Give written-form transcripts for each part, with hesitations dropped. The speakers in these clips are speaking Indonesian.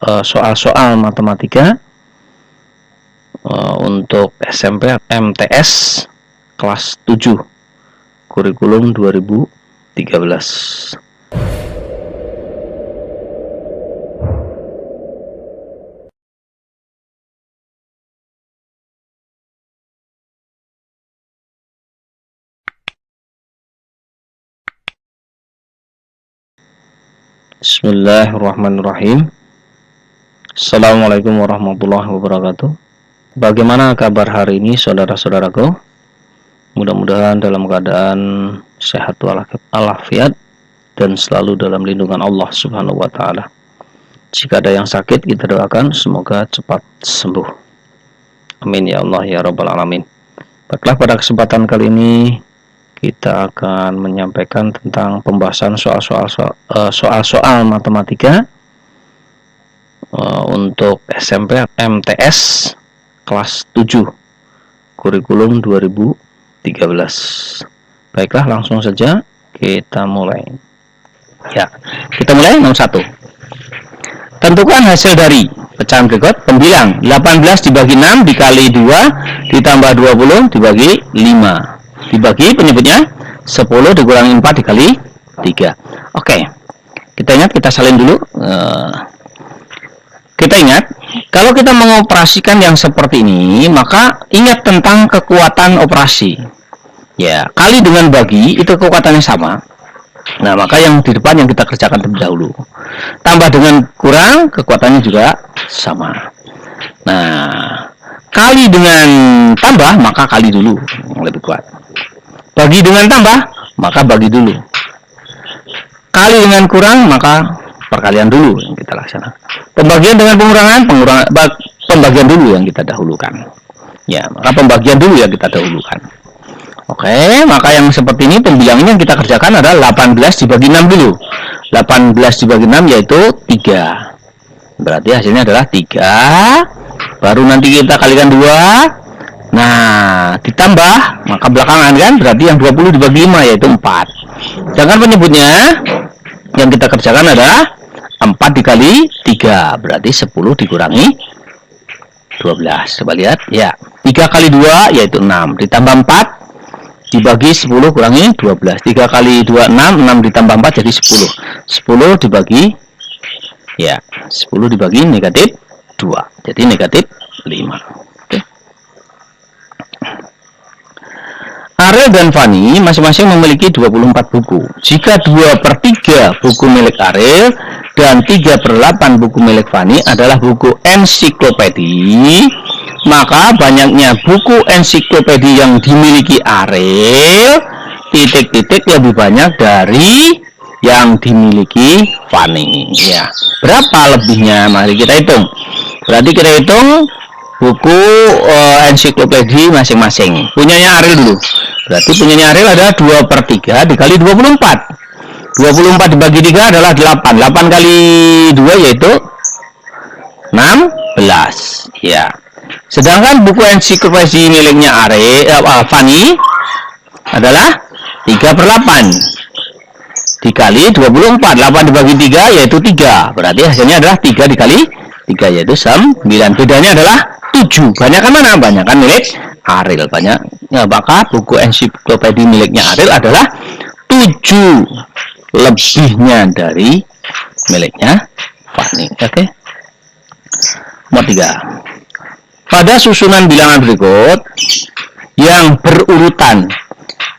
soal-soal matematika untuk SMP MTS kelas 7 kurikulum 2013. Bismillahirrahmanirrahim. Assalamualaikum warahmatullahi wabarakatuh. Bagaimana kabar hari ini saudara-saudaraku? Mudah-mudahan dalam keadaan sehat walafiat dan selalu dalam lindungan Allah Subhanahu wa taala. Jika ada yang sakit, kita doakan semoga cepat sembuh. Amin ya Allah ya rabbal alamin. Baiklah, pada kesempatan kali ini kita akan menyampaikan tentang pembahasan soal-soal matematika untuk SMP MTS kelas 7 kurikulum 2013. Baiklah, langsung saja kita mulai. Ya, kita mulai nomor 1. Tentukan hasil dari pecahan berikut. Pembilang 18 dibagi 6 dikali 2 ditambah 20 dibagi 5 dibagi penyebutnya 10 dikurangi 4 dikali 3. Oke, kita ingat, kita salin dulu. Kita ingat, kalau kita mengoperasikan yang seperti ini, maka ingat tentang kekuatan operasi. Ya, kali dengan bagi itu kekuatannya sama. Nah, maka yang di depan yang kita kerjakan terlebih dahulu. Tambah dengan kurang, kekuatannya juga sama. Nah, kali dengan tambah, maka kali dulu yang lebih kuat. Bagi dengan tambah, maka bagi dulu. Kali dengan kurang, maka perkalian dulu yang kita laksanakan. Pembagian dengan pembagian dulu yang kita dahulukan. Ya, maka pembagian dulu yang kita dahulukan. Oke, maka yang seperti ini pembilangnya yang kita kerjakan adalah 18 dibagi 6 dulu. 18 dibagi 6 yaitu 3. Berarti hasilnya adalah 3. Baru nanti kita kalikan 2. Nah, ditambah, maka belakangan kan berarti yang 20 dibagi 5 yaitu 4. Sedangkan penyebutnya yang kita kerjakan adalah 4 dikali 3, berarti 10 dikurangi 12. Coba lihat, ya. 3 kali 2 yaitu 6, ditambah 4 dibagi 10 kurangi 12. 3 kali 2 6, 6 ditambah 4 jadi 10. 10 dibagi, ya, 10 dibagi negatif 2, jadi negatif 5. Ariel dan Fanny masing-masing memiliki 24 buku. Jika 2/3 buku milik Ariel dan 3/8 buku milik Fanny adalah buku ensiklopedi, maka banyaknya buku ensiklopedi yang dimiliki Ariel titik-titik lebih banyak dari yang dimiliki Fanny. Ya, berapa lebihnya? Mari kita hitung. Berarti kita hitung buku ensiklopedi masing-masing. Punyanya Ariel dulu. Berarti punyanya Ariel ada 2/3 dikali 24. 24 dibagi 3 adalah 8. 8 kali 2 yaitu 16. Ya. Sedangkan buku ensiklopedi miliknya Fanny adalah 3/8 dikali 24. 8 dibagi 3 yaitu 3. Berarti hasilnya adalah 3 dikali 3 yaitu 9. Bedanya adalah 7. Banyakan mana? Banyakan milik Ariel. Banyak. Ya, maka buku ensiklopedi miliknya Ariel adalah 7 lebihnya dari miliknya Fanny. Oke. Nomor 3. Pada susunan bilangan berikut yang berurutan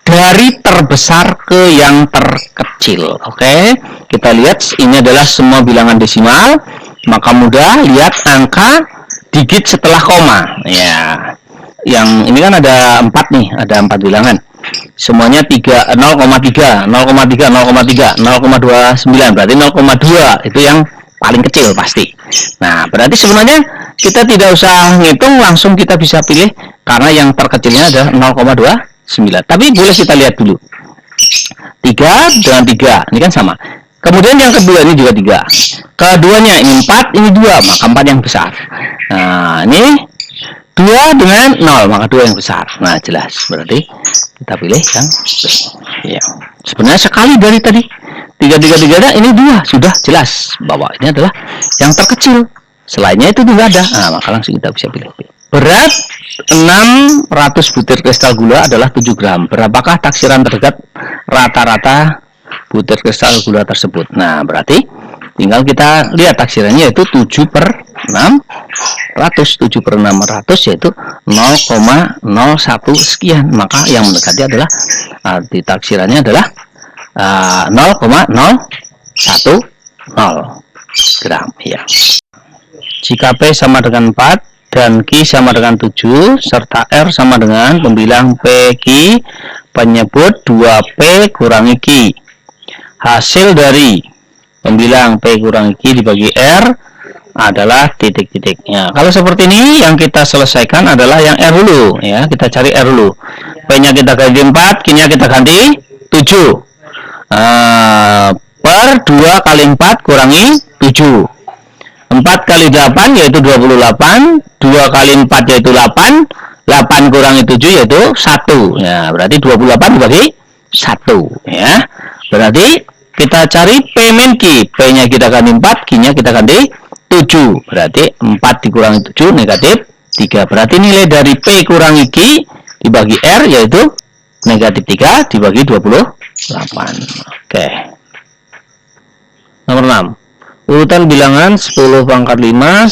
dari terbesar ke yang terkecil. Oke. Kita lihat ini adalah semua bilangan desimal. Maka mudah lihat angka digit setelah koma. Ya. Yang ini kan ada 4 nih, ada 4 bilangan. Semuanya 0,3, 0,3, 0,3, 0,29. Berarti 0,2 itu yang paling kecil pasti. Nah, berarti sebenarnya kita tidak usah ngitung, langsung kita bisa pilih karena yang terkecilnya ada 0,29. Tapi boleh kita lihat dulu. 3 dengan 3, ini kan sama. Kemudian yang kedua ini juga 3. Keduanya ini 4, ini 2, maka 4 yang besar. Nah, ini 2 dengan 0, maka 2 yang besar. Nah, jelas. Berarti kita pilih yang B. Ya. Sebenarnya sekali dari tadi. 3 ini 2, sudah jelas bahwa ini adalah yang terkecil. Selainnya itu tidak ada. Nah, maka langsung kita bisa pilih. Berat 600 butir kristal gula adalah 7 gram. Berapakah taksiran terdekat rata-rata butir kristal gula tersebut? Nah, berarti tinggal kita lihat taksirannya yaitu 7 per 600. 7 per 600 yaitu 0,01 sekian. Maka yang mendekati adalah arti taksirannya adalah 0,010 gram ya. Jika P sama dengan 4 dan Q sama dengan 7 serta R sama dengan pembilang PQ penyebut 2P kurangi Q. Hasil dari pembilang P kurangi Q dibagi R adalah titik-titiknya. Kalau seperti ini yang kita selesaikan adalah yang R dulu ya. Kita cari R dulu. P-nya kita ganti 4, Q-nya kita ganti 7. Per 2 kali 4 kurangi 7. 4 kali 8 yaitu 28, 2 kali 4 yaitu 8, 8 kurangi 7 yaitu 1. Ya, berarti 28 dibagi 1 ya. Berarti kita cari P min Q. P-nya kita ganti 4, Q-nya kita ganti 7. Berarti 4 dikurangi 7 negatif 3. Berarti nilai dari P kurangi Q dibagi R yaitu negatif 3 dibagi 28. Oke. Nomor 6. Urutan bilangan 10 pangkat 5,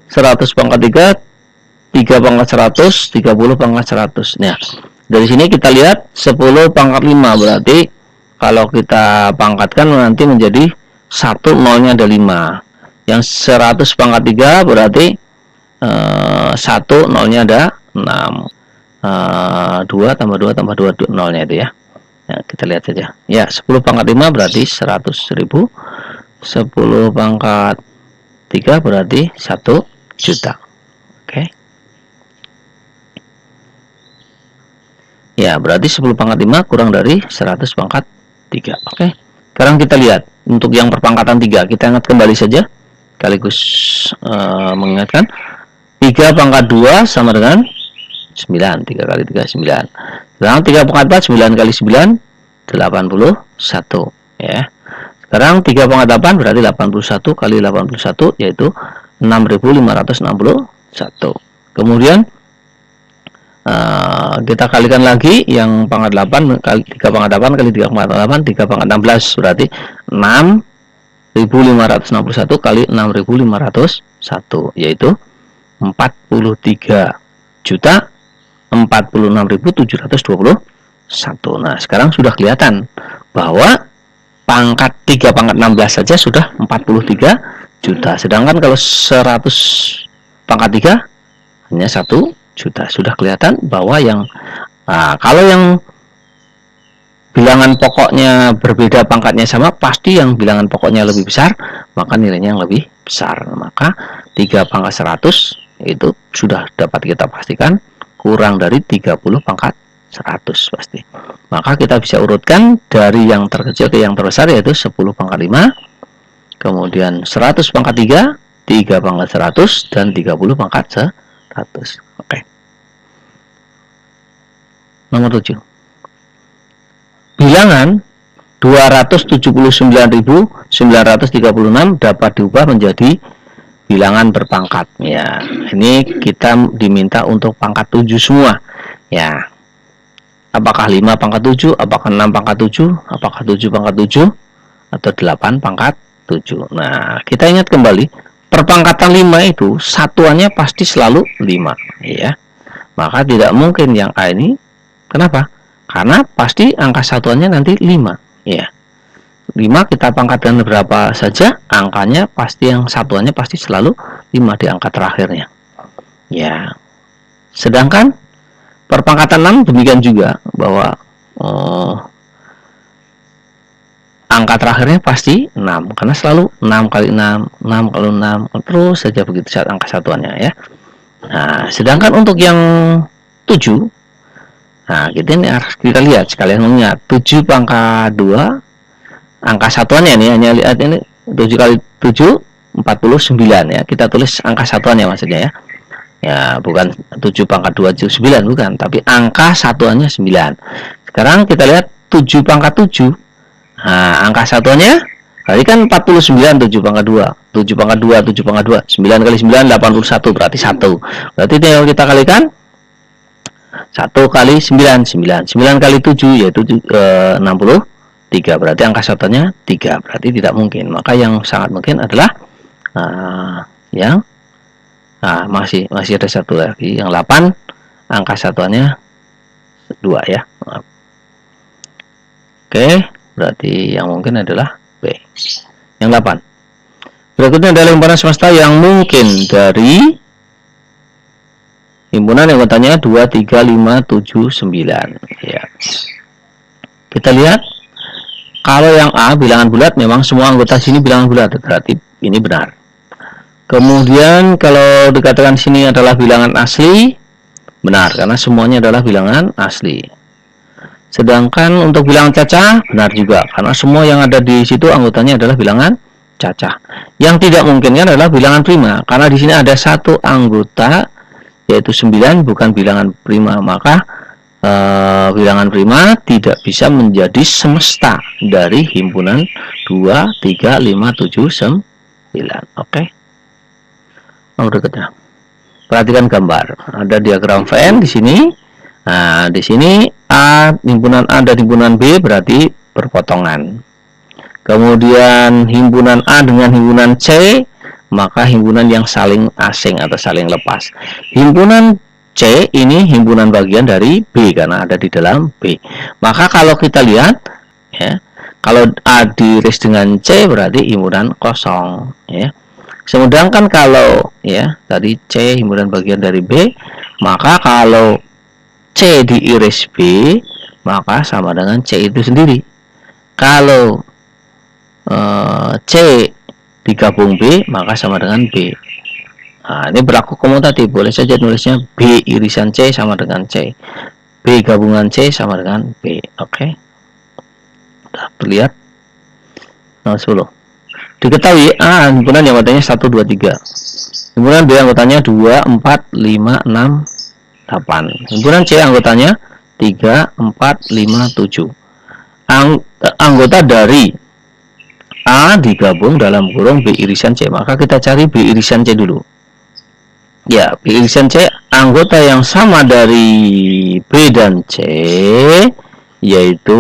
100 pangkat 3, 3 pangkat 100, 30 pangkat 100. Nah, dari sini kita lihat 10 pangkat 5 berarti kalau kita pangkatkan nanti menjadi 1 nolnya ada 5. Yang 100 pangkat 3 berarti 1 nolnya ada 6. 2 tambah 2 tambah 2 nolnya itu ya. Ya, kita lihat saja. Ya, 10 pangkat 5 berarti 100.000. 10 pangkat 3 berarti 1 juta. Oke. Ya, berarti 10 pangkat 5 kurang dari 100 pangkat 3. Oke. Sekarang kita lihat untuk yang perpangkatan 3. Kita ingat kembali saja. Sekaligus mengingatkan 3 pangkat 2 sama dengan 9. 3 kali 3 9. Sekarang 3 pangkat 4 9 kali 9 81 ya. Sekarang 3 pangkat 8 berarti 81 kali 81 yaitu 6.561. Kemudian kita kalikan lagi yang pangkat 8 kali 3 pangkat 8 kali 3 pangkat 8 3 pangkat 16 berarti 6.561 kali 6.501 yaitu 43 juta 46.721. Nah, sekarang sudah kelihatan bahwa pangkat 3 pangkat 16 saja sudah 43 juta. Sedangkan kalau 100 pangkat 3 hanya 1 juta. Sudah kelihatan bahwa yang kalau yang bilangan pokoknya berbeda pangkatnya sama, pasti yang bilangan pokoknya lebih besar, maka nilainya yang lebih besar. Maka 3 pangkat 100 itu sudah dapat kita pastikan kurang dari 30 pangkat 100 pasti. Maka kita bisa urutkan dari yang terkecil ke yang terbesar yaitu 10 pangkat 5, kemudian 100 pangkat 3, 3 pangkat 100 dan 30 pangkat 100. Oke. Nomor 7. Bilangan 279.936 dapat diubah menjadi bilangan berpangkat. Ya, ini kita diminta untuk pangkat 7 semua. Ya. Apakah 5 pangkat 7, apakah 6 pangkat 7, apakah 7 pangkat 7, atau 8 pangkat 7. Nah, kita ingat kembali, perpangkatan 5 itu satuannya pasti selalu 5. Ya. Maka tidak mungkin yang A ini, kenapa? Karena pasti angka satuannya nanti 5. Ya. 5 kita pangkatkan berapa saja, angkanya pasti yang satuannya pasti selalu 5 di angka terakhirnya. Ya. Sedangkan perpangkatan 6 demikian juga bahwa angka terakhirnya pasti 6 karena selalu 6 kali 6, 6 kali 6 terus saja begitu saat angka satuannya ya. Nah, sedangkan untuk yang 7, nah kita lihat sekalian mengingat 7 pangkat 2 angka satuannya nih, hanya lihat ini 7 kali 7 49 ya. Kita tulis angka satuannya maksudnya ya. Ya, bukan 7 pangkat 2 9 bukan, tapi angka satuannya 9. Sekarang kita lihat 7 pangkat 7 Nah, angka satuannya tadi kan 49, 7 pangkat 2, 7 pangkat 2, 7 pangkat 2, 9 kali 9, 81, berarti 1. Berarti tinggal kita kalikan 1 kali 9, 9 kali 7, yaitu 63, berarti angka satuannya 3, berarti tidak mungkin. Maka yang sangat mungkin adalah yang masih ada satu lagi, yang 8, angka satuannya 2 ya. Oke, berarti yang mungkin adalah B. Yang 8. Berikutnya adalah himpunan semesta yang mungkin dari himpunan yang anggotanya 2, 3, 5, 7, 9 ya. Kita lihat, kalau yang A bilangan bulat, memang semua anggota sini bilangan bulat, berarti ini benar. Kemudian kalau dikatakan sini adalah bilangan asli, benar, karena semuanya adalah bilangan asli. Sedangkan untuk bilangan cacah, benar juga, karena semua yang ada di situ anggotanya adalah bilangan cacah. Yang tidak mungkinnya adalah bilangan prima, karena di sini ada satu anggota, yaitu 9, bukan bilangan prima. Maka bilangan prima tidak bisa menjadi semesta dari himpunan 2, 3, 5, 7, 9. Oke. Berikutnya, perhatikan gambar. Ada diagram Venn di sini. Nah, di sini himpunan A dan himpunan B berarti berpotongan. Kemudian himpunan A dengan himpunan C, maka himpunan yang saling asing atau saling lepas. Himpunan C ini himpunan bagian dari B karena ada di dalam B. Maka kalau kita lihat ya, kalau A diiris dengan C berarti himpunan kosong ya. Sedangkan kalau ya tadi C himpunan bagian dari B, maka kalau C diiris B, maka sama dengan C itu sendiri. Kalau C digabung B, maka sama dengan B. Nah, ini berlaku komutatif, boleh saja nulisnya B irisan C sama dengan C, B gabungan C sama dengan B. Oke. Sudah terlihat. Nomor 10. Diketahui A himpunan yang anggotanya 1, 2, 3. Himpunan B anggotanya 2, 4, 5, 6, 8. Himpunan C anggotanya 3, 4, 5, 7. Anggota dari A digabung dalam kurung B irisan C. Maka kita cari B irisan C dulu. Ya, B irisan C anggota yang sama dari B dan C, yaitu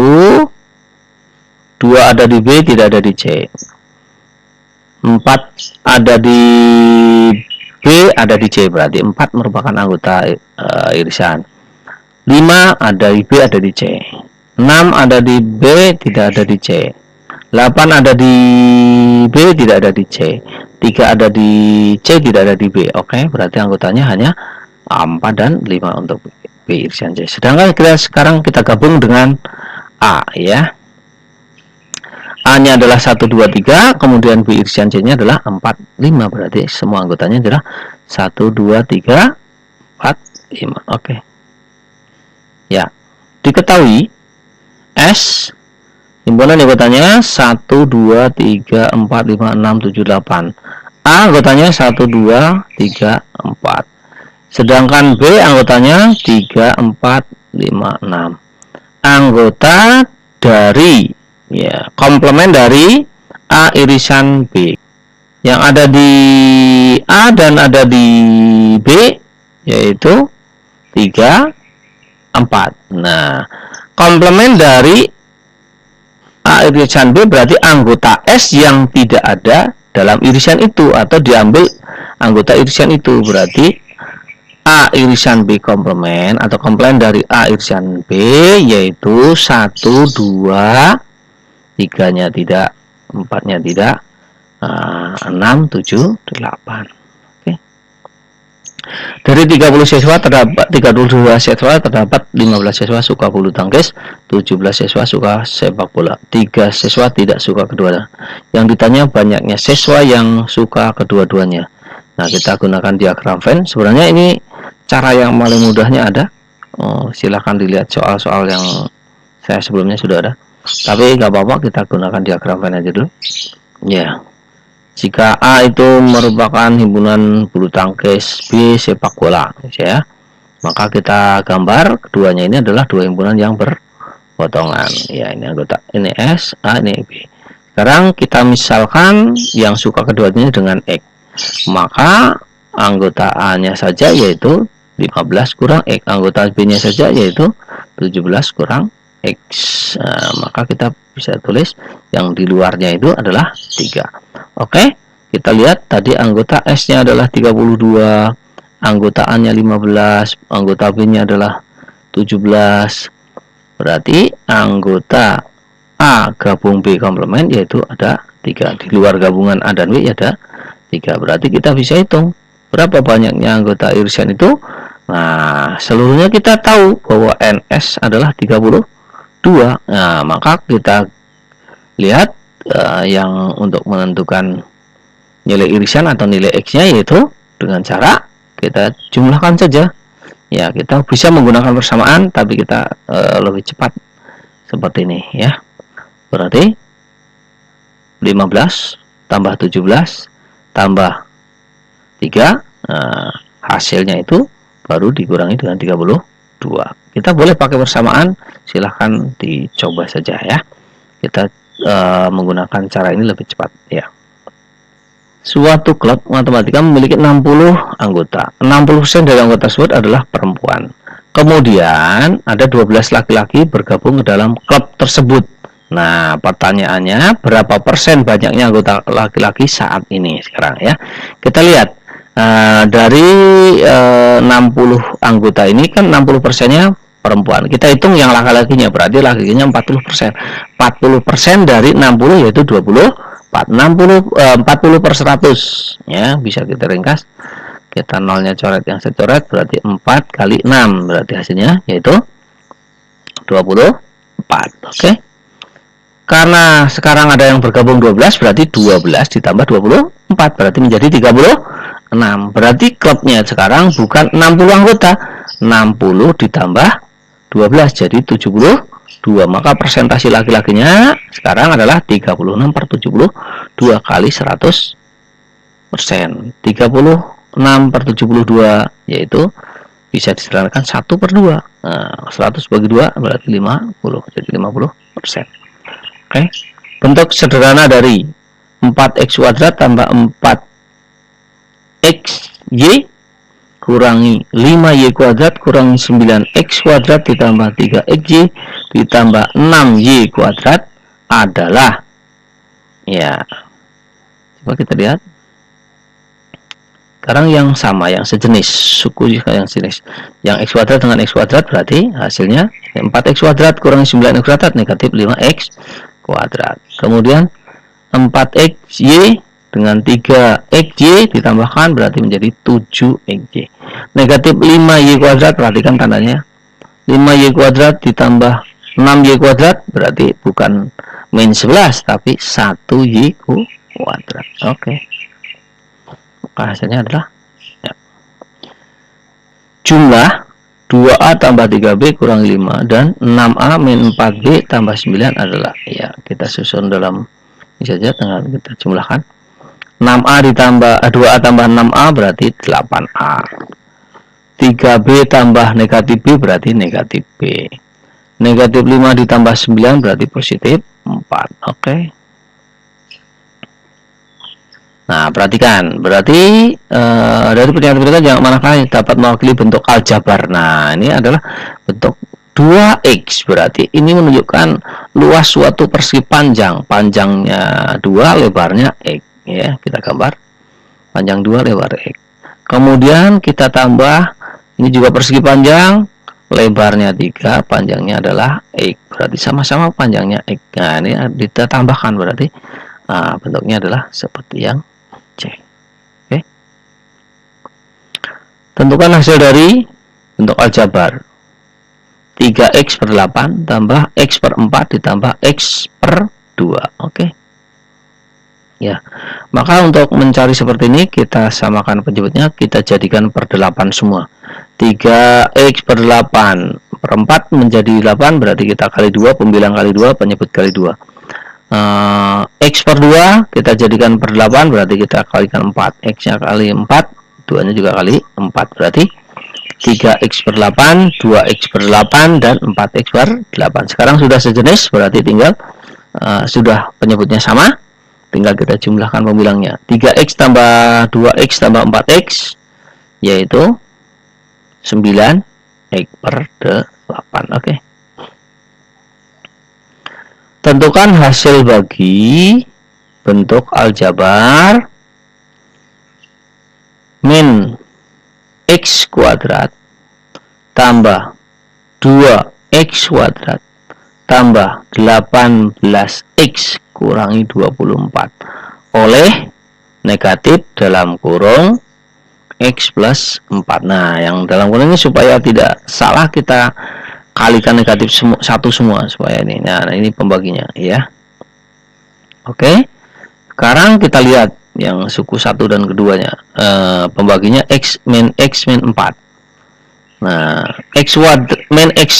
2 ada di B, tidak ada di C. 4 ada di B, ada di C, berarti 4 merupakan anggota irisan. 5 ada di B, ada di C. 6 ada di B, tidak ada di C. 8 ada di B, tidak ada di C. 3 ada di C, tidak ada di B. Oke, berarti anggotanya hanya 4 dan 5 untuk B irisan C. Sedangkan sekarang kita gabung dengan A ya. A-nya adalah 1, 2, 3, kemudian B irisan C-nya adalah 4, 5. Berarti semua anggotanya adalah 1, 2, 3, 4, 5. Oke. Ya, diketahui S himpunan anggotanya 1, 2, 3, 4, 5, 6, 7, 8. A anggotanya 1, 2, 3, 4. Sedangkan B anggotanya 3, 4, 5, 6. Anggota dari ya, komplement dari A irisan B. Yang ada di A dan ada di B yaitu 3, 4. Nah, komplement dari A irisan B berarti anggota S yang tidak ada dalam irisan itu atau diambil anggota irisan itu. Berarti A irisan B komplement atau komplement dari A irisan B yaitu 1, 2, 3-nya tidak, 4-nya tidak, 6, 7, 8. Oke. Dari 30 siswa terdapat 32 siswa terdapat 15 siswa suka bulu tangkis, 17 siswa suka sepak bola, 3 siswa tidak suka kedua. Yang ditanya banyaknya siswa yang suka kedua-duanya. Nah, kita gunakan diagram Venn. Sebenarnya ini cara yang paling mudahnya ada. Silahkan dilihat soal-soal yang saya sebelumnya sudah ada. Tapi nggak apa-apa, kita gunakan diagram Venn aja dulu. Ya, jika A itu merupakan himpunan bulu tangkis, B sepak bola, ya, maka kita gambar keduanya ini adalah dua himpunan yang potongan. Ya, ini anggota, ini S, A, ini B. Sekarang kita misalkan yang suka keduanya dengan X, maka anggota A-nya saja yaitu 15 kurang X, anggota B-nya saja yaitu 17 kurang X. Maka kita bisa tulis yang di luarnya itu adalah 3. Oke, kita lihat tadi anggota S-nya adalah 32, anggota A-nya 15, anggota B-nya adalah 17. Berarti anggota A gabung B komplement yaitu ada 3. Di luar gabungan A dan B ada 3. Berarti kita bisa hitung berapa banyaknya anggota irisan itu. Nah, seluruhnya kita tahu bahwa NS adalah 32. Nah, maka kita lihat yang untuk menentukan nilai irisan atau nilai X-nya yaitu dengan cara kita jumlahkan saja. Ya, kita bisa menggunakan persamaan, tapi kita lebih cepat seperti ini ya. Berarti 15 tambah 17 tambah 3, hasilnya itu baru dikurangi dengan 32. Kita boleh pakai persamaan, silahkan dicoba saja ya. Kita menggunakan cara ini lebih cepat ya. Suatu klub matematika memiliki 60 anggota. 60% dari anggota tersebut adalah perempuan. Kemudian ada 12 laki-laki bergabung ke dalam klub tersebut. Nah, pertanyaannya berapa persen banyaknya anggota laki-laki saat ini sekarang ya. Kita lihat dari 60 anggota ini kan 60 persennya perempuan. Kita hitung yang laki-lakinya, berarti laki-lakinya 40%. 40% dari 60 yaitu 24. 40 per 100 ya, bisa kita ringkas. Kita nolnya coret yang saya coret, berarti 4 kali 6, berarti hasilnya yaitu 24. Oke. Karena sekarang ada yang bergabung 12, berarti 12 ditambah 24, berarti menjadi 36. Berarti klubnya sekarang bukan 60 anggota, 60 ditambah 12 jadi 72. Maka persentase laki-lakinya sekarang adalah 36 per 72 kali 100%. 36 per 72 yaitu bisa disederhanakan 1 per 2. Nah, 100 bagi 2 berarti 50, jadi 50%. Oke. Bentuk sederhana dari 4x kuadrat tambah 4xy kurangi 5y kuadrat kurangi 9x kuadrat ditambah 3xy ditambah 6y kuadrat adalah, ya, coba kita lihat sekarang yang sama, yang sejenis, suku yang sejenis, yang x kuadrat dengan x kuadrat, berarti hasilnya 4x kuadrat kurangi 9x kuadrat negatif 5x kuadrat. Kemudian 4xy dengan 3xy ditambahkan berarti menjadi 7xy. Negatif 5y kuadrat, perhatikan tandanya. 5y kuadrat ditambah 6y kuadrat berarti bukan min 11 tapi 1y kuadrat. Oke. Maka hasilnya adalah ya, jumlah 2a tambah 3b kurang 5 dan 6a min 4b tambah 9 adalah, ya, kita susun dalam ini saja, tinggal kita jumlahkan. 6a ditambah 2a tambah 6a berarti 8a. 3b tambah negatif b berarti negatif b. Negatif 5 ditambah 9 berarti positif 4. Oke. Nah, perhatikan, berarti dari pernyataan yang manakah dapat mewakili bentuk aljabar. Nah, ini adalah bentuk 2x, berarti ini menunjukkan luas suatu persegi panjang. Panjangnya 2, lebarnya x. Ya, kita gambar panjang 2, lebar x. Kemudian kita tambah, ini juga persegi panjang, lebarnya 3, panjangnya adalah x. Berarti sama-sama panjangnya x. Nah, ini kita tambahkan, berarti bentuknya adalah seperti yang C. Oke. Tentukan hasil dari bentuk aljabar. 3x per 8 tambah x per 4 ditambah x per 2. Oke. Ya. Maka untuk mencari seperti ini, kita samakan penyebutnya, kita jadikan per 8 semua. 3x per 8 per 4 menjadi 8, berarti kita kali 2, pembilang kali 2, penyebut kali 2. X per 2 kita jadikan per 8, berarti kita kalikan 4, x nya kali 4, 2 nya juga kali 4, berarti 3x per 8, 2x per 8, dan 4x per 8. Sekarang sudah sejenis, berarti tinggal sudah penyebutnya sama, tinggal kita jumlahkan pembilangnya. 3x tambah 2x tambah 4x, yaitu 9x per 8. Oke. Tentukan hasil bagi bentuk aljabar min x kuadrat tambah 2x kuadrat tambah 18x kurangi 24 oleh negatif dalam kurung x plus 4. Nah, yang dalam kurung ini supaya tidak salah kita kalikan negatif satu semua supaya ini. Nah, ini pembaginya ya. Oke. Sekarang kita lihat yang suku 1 dan keduanya. Pembaginya x min 4. Nah, min x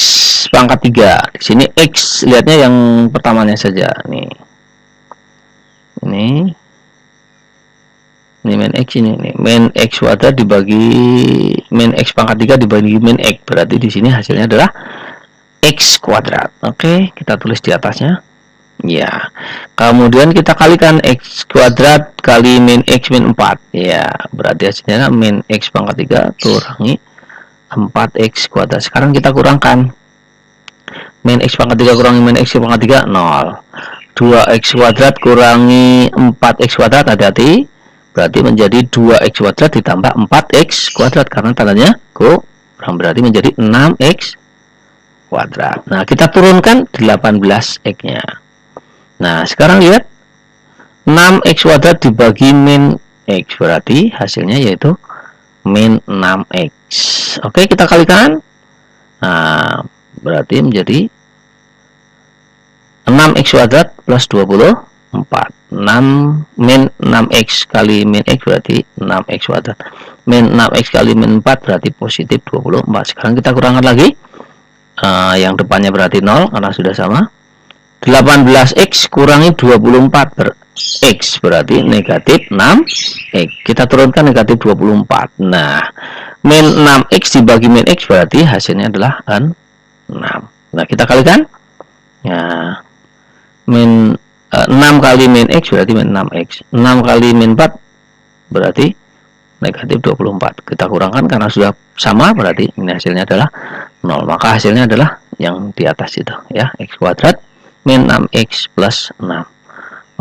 pangkat 3. Di sini x lihatnya yang pertamanya saja nih. Ini min x ini nih. Min x kuadrat dibagi min x pangkat 3 dibagi min x. Berarti di sini hasilnya adalah x kuadrat. Oke, kita tulis di atasnya. Ya. Kemudian kita kalikan x kuadrat kali min x min 4. Ya, berarti hasilnya min x pangkat 3 kurangi 4x kuadrat. Sekarang kita kurangkan. Min x pangkat 3 kurangi min x pangkat 3, 0. 2x kuadrat kurangi 4x kuadrat, hati-hati. Berarti menjadi 2x kuadrat ditambah 4x kuadrat. Karena tandanya kurang, berarti menjadi 6x kuadrat. Nah, kita turunkan 18x-nya. Nah, sekarang lihat 6x kuadrat dibagi min x, berarti hasilnya yaitu min 6x. Oke, kita kalikan. Nah, berarti menjadi 6x kuadrat plus 24. 6 min 6x kali min x berarti 6x kuadrat. Min 6x kali min 4 berarti positif 24. Sekarang kita kurangkan lagi. Yang depannya berarti 0 karena sudah sama. 18x kurangi 24 per x berarti negatif 6x. Kita turunkan negatif 24. Nah, min 6x dibagi min x berarti hasilnya adalah 6. Nah, kita kalikan. Ya, min 6 kali min x berarti min 6x. 6 kali min 4 berarti negatif 24. Kita kurangkan karena sudah sama, berarti ini hasilnya adalah 0. Maka hasilnya adalah yang di atas itu ya, x kuadrat min 6x plus 6.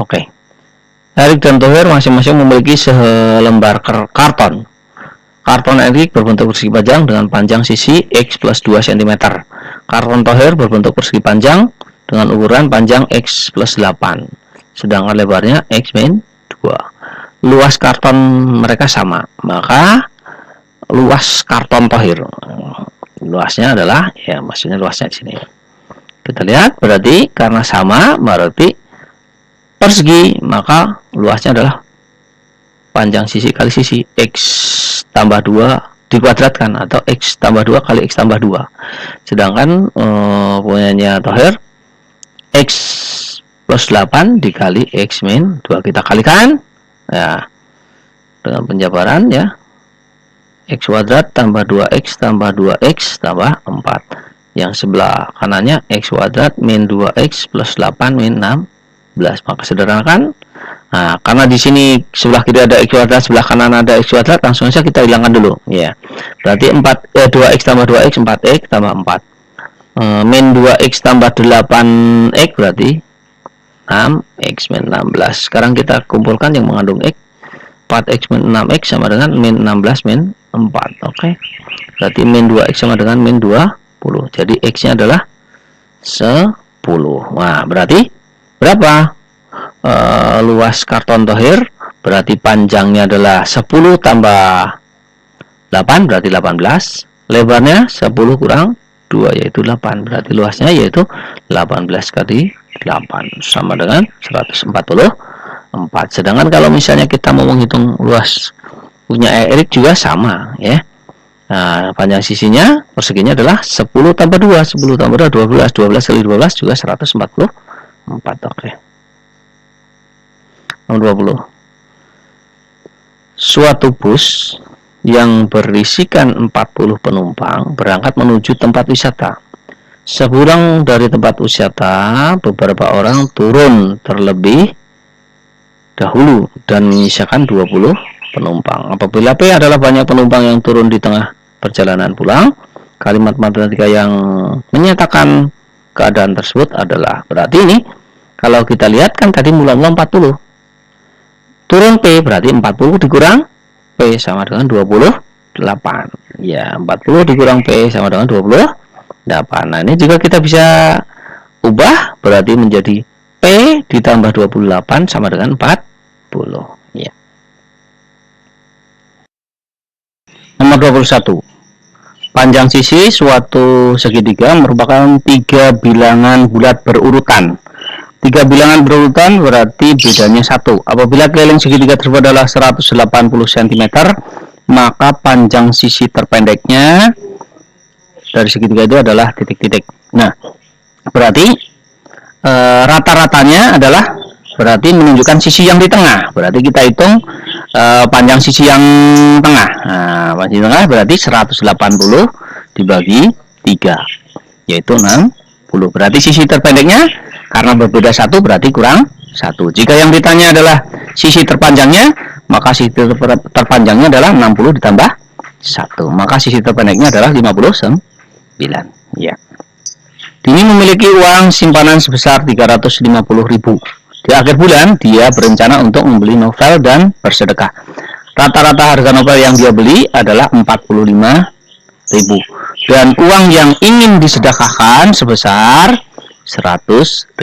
Oke. Erik dan Thohir masing-masing memiliki selembar karton. Karton Erik berbentuk persegi panjang dengan panjang sisi x plus 2 cm. Karton Thohir berbentuk persegi panjang dengan ukuran panjang x plus 8. Sedangkan lebarnya x min 2. Luas karton mereka sama. Maka luas karton Thohir, luasnya adalah, ya maksudnya luasnya di sini. Kita lihat, berarti karena sama, berarti persegi, maka luasnya adalah panjang sisi kali sisi x tambah 2 dikuadratkan, atau x tambah 2 kali x tambah 2. Sedangkan punyanya Thohir x plus 8 dikali x min 2. Kita kalikan ya dengan penjabaran ya, x kuadrat tambah 2x tambah 2x tambah 4. Yang sebelah kanannya x kuadrat min 2x plus 8 min 16. Maka sederhanakan. Nah, karena di sini sebelah kiri ada x kuadrat, sebelah kanan ada x kuadrat, langsung saja kita hilangkan dulu ya. Berarti 2x tambah 2x 4x tambah 4. Min 2x tambah 8x berarti 6x min 16. Sekarang kita kumpulkan yang mengandung x. 4x min 6x sama dengan min 16 min 4. Oke. Berarti min 2x sama dengan min 20. Jadi x-nya adalah 10. Nah, berarti berapa? Luas karton Thohir berarti panjangnya adalah 10 tambah 8 berarti 18. Lebarnya 10 kurang 2 yaitu 8. Berarti luasnya yaitu 18 kali 8 sama dengan 144. Sedangkan kalau misalnya kita mau menghitung luas punya Erik juga sama ya. Nah, panjang sisinya perseginya adalah 10 tambah 2. 10 tambah 2 12. 12 kali 12 juga 144. Oke. Nomor 20. Suatu bus yang berisikan 40 penumpang berangkat menuju tempat wisata. Sepulang dari tempat wisata, beberapa orang turun terlebih dahulu dan menyisakan 20 penumpang. Apabila P adalah banyak penumpang yang turun di tengah perjalanan pulang, kalimat matematika yang menyatakan keadaan tersebut adalah, berarti ini kalau kita lihat kan tadi mula-mula 40. Turun P berarti 40 dikurang P sama dengan 28. Ya, 40 dikurang P sama dengan 28. Nah, ini juga kita bisa ubah berarti menjadi P ditambah 28 sama dengan 40. Ya. Nomor 21. Panjang sisi suatu segitiga merupakan 3 bilangan bulat berurutan. 3 bilangan berurutan berarti bedanya 1. Apabila keliling segitiga tersebut adalah 180 cm, maka panjang sisi terpendeknya dari segitiga itu adalah titik-titik. Nah, berarti rata-ratanya adalah berarti menunjukkan sisi yang di tengah. Berarti kita hitung panjang sisi yang tengah. Nah, panjang tengah berarti 180 dibagi 3, yaitu 60. Berarti sisi terpendeknya karena berbeda 1 berarti kurang 1. Jika yang ditanya adalah sisi terpanjangnya, maka sisi terpanjangnya adalah 60 ditambah 1. Maka sisi terpendeknya adalah 59. Ya. Dini memiliki uang simpanan sebesar 350.000. Di akhir bulan, dia berencana untuk membeli novel dan bersedekah. Rata-rata harga novel yang dia beli adalah 45.000. Dan uang yang ingin disedekahkan sebesar 100.000.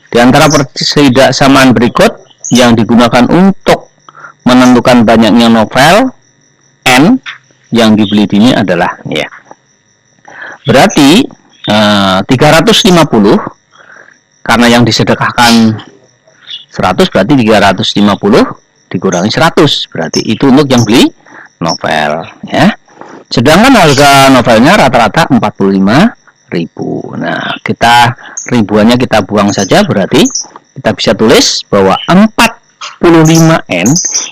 Di antara persidaksamaan berikut yang digunakan untuk menentukan banyaknya novel N yang dibeli Dini adalah, ya, berarti 350 karena yang disedekahkan 100 berarti 350 dikurangi 100 berarti itu untuk yang beli novel, ya. Sedangkan harga novelnya rata-rata 45.000. Nah, kita ribuannya kita buang saja, berarti kita bisa tulis bahwa 45N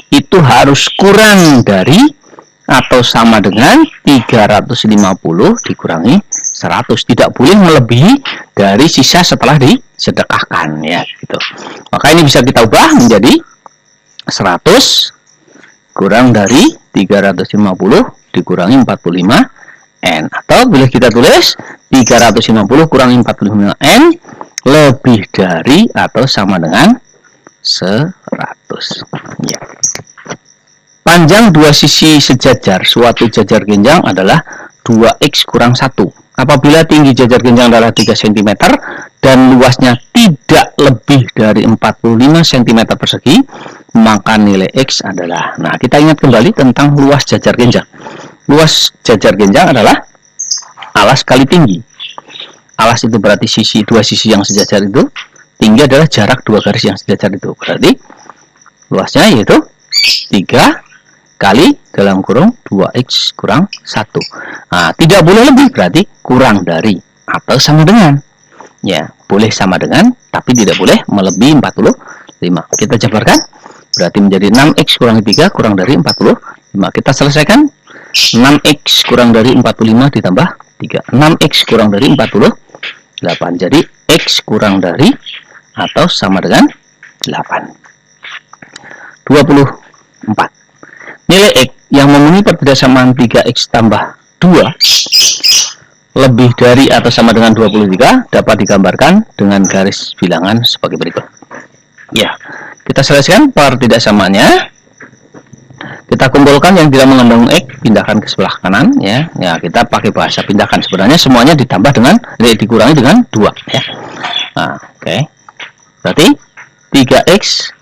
itu harus kurang dari atau sama dengan 350 dikurangi 100. Tidak boleh melebihi dari sisa setelah disedekahkan, ya, gitu. Maka ini bisa kita ubah menjadi 100 kurang dari 350 dikurangi 45N, atau boleh kita tulis 350 kurangi 45N lebih dari atau sama dengan 100. Ya. Panjang dua sisi sejajar suatu jajar genjang adalah 2x kurang 1. Apabila tinggi jajar genjang adalah 3 cm dan luasnya tidak lebih dari 45 cm persegi, maka nilai X adalah, nah, kita ingat kembali tentang luas jajar genjang. Luas jajar genjang adalah alas kali tinggi. Alas itu berarti dua sisi yang sejajar itu, tinggi adalah jarak dua garis yang sejajar itu. Berarti luasnya yaitu 3 kali dalam kurung 2x kurang 1. Nah, tidak boleh lebih, berarti kurang dari atau sama dengan. Ya, boleh sama dengan, tapi tidak boleh melebihi 45. Kita jabarkan, berarti menjadi 6x kurangi 3 kurang dari 45. Kita selesaikan, 6x kurang dari 45 ditambah 3. 6x kurang dari 48. Jadi, x kurang dari atau sama dengan 8. 24. Nilai X yang memenuhi perbedaan 3x tambah 2 lebih dari atau sama dengan 23 dapat digambarkan dengan garis bilangan sebagai berikut. Ya, kita selesaikan pertidaksamaannya. Kita kumpulkan yang tidak mengandung X, pindahkan ke sebelah kanan, ya. Ya, kita pakai bahasa pindahkan. Sebenarnya semuanya ditambah dengan dikurangi dengan 2, ya. Nah, oke. Berarti 3x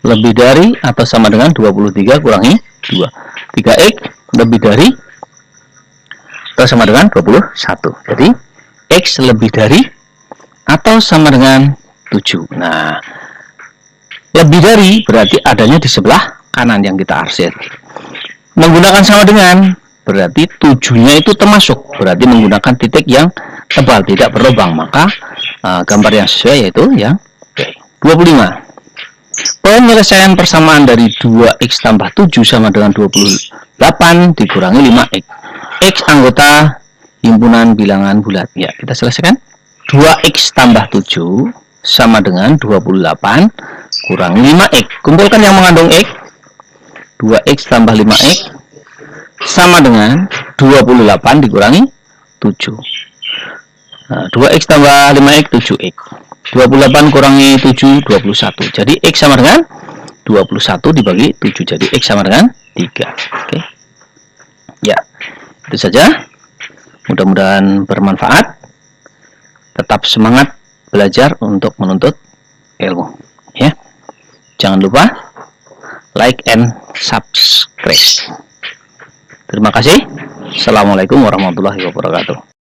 lebih dari atau sama dengan 23 kurangi 2. 3x lebih dari atau sama dengan 21. Jadi x lebih dari atau sama dengan 7. Nah, lebih dari berarti adanya di sebelah kanan yang kita arsir. Menggunakan sama dengan berarti 7-nya itu termasuk, berarti menggunakan titik yang tebal, tidak berlubang. Maka gambar yang sesuai yaitu yang 25. Penyelesaian persamaan dari 2x tambah 7 sama dengan 28 dikurangi 5x. X anggota himpunan bilangan bulat. Ya, kita selesaikan. 2x tambah 7 sama dengan 28 kurangi 5x. Kumpulkan yang mengandung x. 2x tambah 5x sama dengan 28 dikurangi 7. Nah, 2x tambah 5x 7x. 28 kurangi 7 21. Jadi x sama dengan 21 dibagi 7. Jadi x sama dengan 3. Oke. Ya, itu saja. Mudah-mudahan bermanfaat. Tetap semangat belajar untuk menuntut ilmu, ya. Jangan lupa like and subscribe. Terima kasih. Assalamualaikum warahmatullahi wabarakatuh.